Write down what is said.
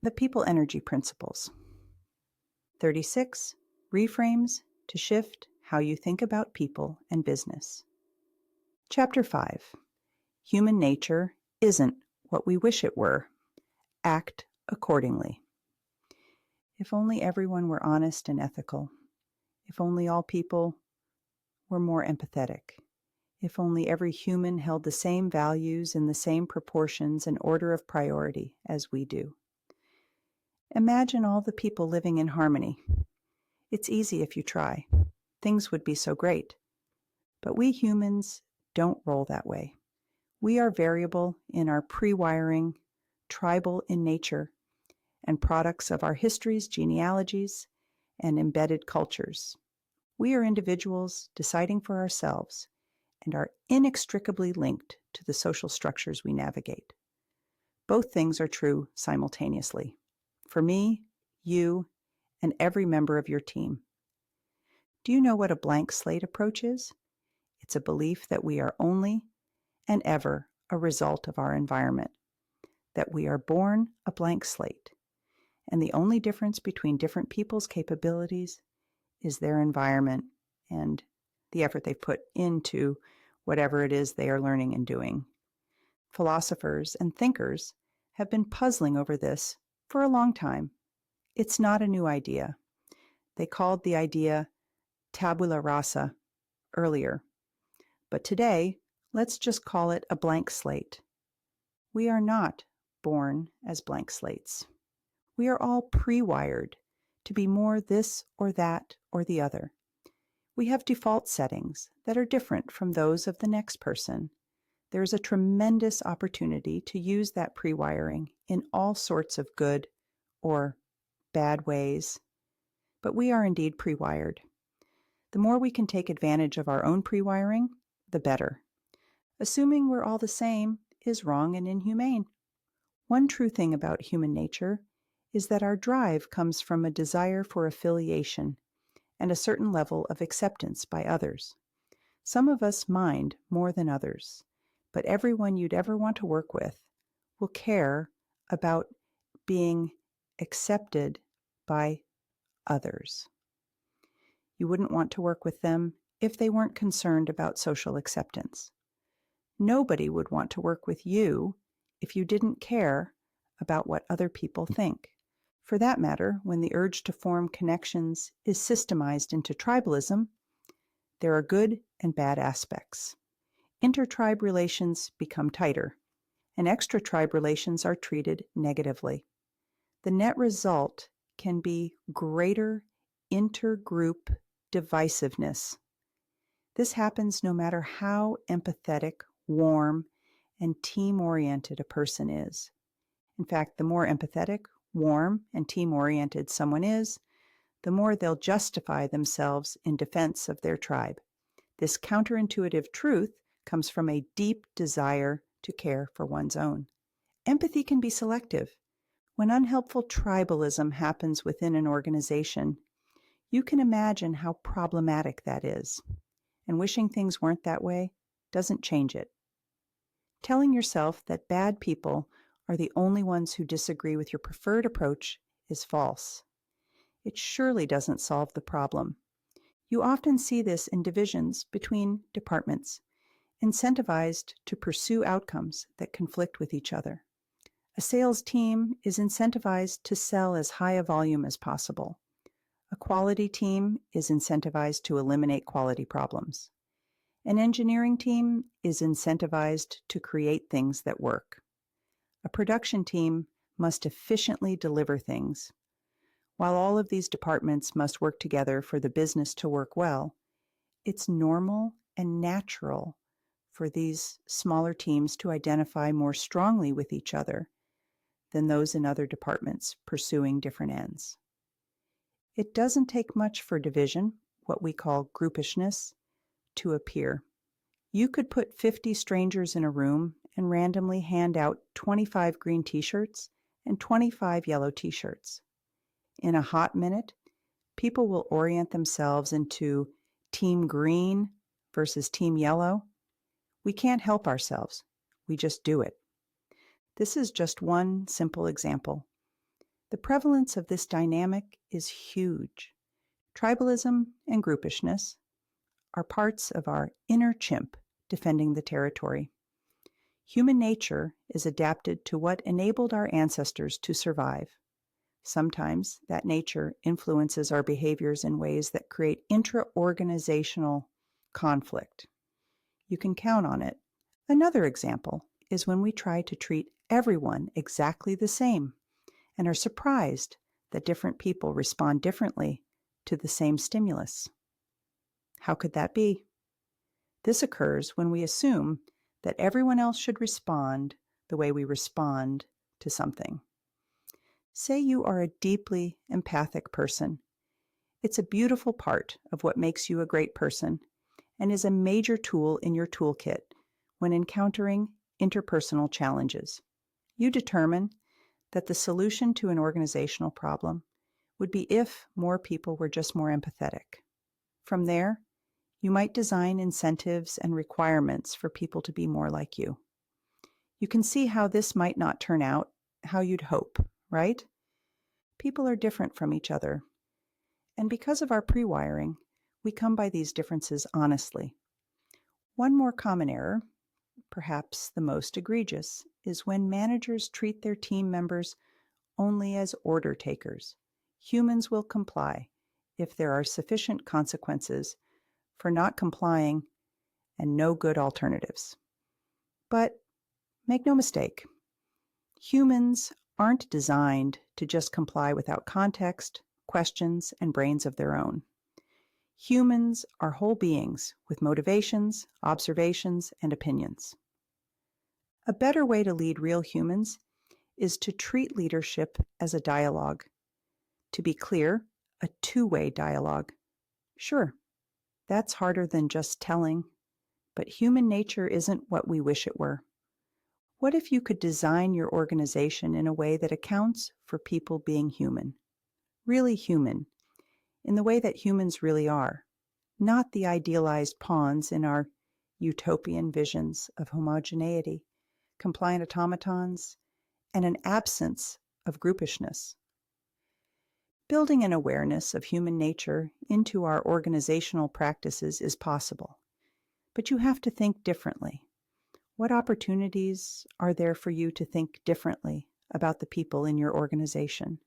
The People Energy Principles. 36. Reframes to shift how you think about people and business. Chapter 5. Human nature isn't what we wish it were. Act accordingly. If only everyone were honest and ethical. If only all people were more empathetic. If only every human held the same values in the same proportions and order of priority as we do. Imagine all the people living in harmony. It's easy if you try. Things would be so great. But we humans don't roll that way. We are variable in our pre-wiring, tribal in nature, and products of our histories, genealogies, and embedded cultures. We are individuals deciding for ourselves and are inextricably linked to the social structures we navigate. Both things are true simultaneously. For me, you, and every member of your team. Do you know what a blank slate approach is? It's a belief that we are only and ever a result of our environment, that we are born a blank slate, and the only difference between different people's capabilities is their environment and the effort they put into whatever it is they are learning and doing. Philosophers and thinkers have been puzzling over this for a long time. It's not a new idea. They called the idea tabula rasa earlier. But today, let's just call it a blank slate. We are not born as blank slates. We are all pre-wired to be more this or that or the other. We have default settings that are different from those of the next person. There is a tremendous opportunity to use that pre-wiring in all sorts of good or bad ways. But we are indeed pre-wired. The more we can take advantage of our own pre-wiring, the better. Assuming we're all the same is wrong and inhumane. One true thing about human nature is that our drive comes from a desire for affiliation and a certain level of acceptance by others. Some of us mind more than others, but everyone you'd ever want to work with will care about being accepted by others. You wouldn't want to work with them if they weren't concerned about social acceptance. Nobody would want to work with you if you didn't care about what other people think. For that matter, when the urge to form connections is systemized into tribalism, there are good and bad aspects. Inter-tribe relations become tighter, and extra-tribe relations are treated negatively. The net result can be greater intergroup divisiveness. This happens no matter how empathetic, warm, and team-oriented a person is. In fact, the more empathetic, warm, and team-oriented someone is, the more they'll justify themselves in defense of their tribe. This counterintuitive truth comes from a deep desire to care for one's own. Empathy can be selective. When unhelpful tribalism happens within an organization, you can imagine how problematic that is. And wishing things weren't that way doesn't change it. Telling yourself that bad people are the only ones who disagree with your preferred approach is false. It surely doesn't solve the problem. You often see this in divisions between departments, incentivized to pursue outcomes that conflict with each other. A sales team is incentivized to sell as high a volume as possible. A quality team is incentivized to eliminate quality problems. An engineering team is incentivized to create things that work. A production team must efficiently deliver things. While all of these departments must work together for the business to work well, it's normal and natural for these smaller teams to identify more strongly with each other than those in other departments pursuing different ends. It doesn't take much for division, what we call groupishness, to appear. You could put 50 strangers in a room and randomly hand out 25 green t-shirts and 25 yellow t-shirts. In a hot minute, people will orient themselves into Team Green versus Team Yellow. We can't help ourselves. We just do it. This is just one simple example. The prevalence of this dynamic is huge. Tribalism and groupishness are parts of our inner chimp defending the territory. Human nature is adapted to what enabled our ancestors to survive. Sometimes that nature influences our behaviors in ways that create intra-organizational conflict. You can count on it. Another example is when we try to treat everyone exactly the same and are surprised that different people respond differently to the same stimulus. How could that be? This occurs when we assume that everyone else should respond the way we respond to something. Say you are a deeply empathic person. It's a beautiful part of what makes you a great person and is a major tool in your toolkit when encountering interpersonal challenges. You determine that the solution to an organizational problem would be if more people were just more empathetic. From there, you might design incentives and requirements for people to be more like you. You can see how this might not turn out how you'd hope, right? People are different from each other, and because of our pre-wiring, we come by these differences honestly. One more common error, perhaps the most egregious, is when managers treat their team members only as order takers. Humans will comply if there are sufficient consequences for not complying and no good alternatives. But make no mistake, humans aren't designed to just comply without context, questions, and brains of their own. Humans are whole beings with motivations, observations, and opinions. A better way to lead real humans is to treat leadership as a dialogue. To be clear, a two-way dialogue. Sure, that's harder than just telling, but human nature isn't what we wish it were. What if you could design your organization in a way that accounts for people being human, really human, in the way that humans really are, not the idealized pawns in our utopian visions of homogeneity, compliant automatons, and an absence of groupishness. Building an awareness of human nature into our organizational practices is possible, but you have to think differently. What opportunities are there for you to think differently about the people in your organization?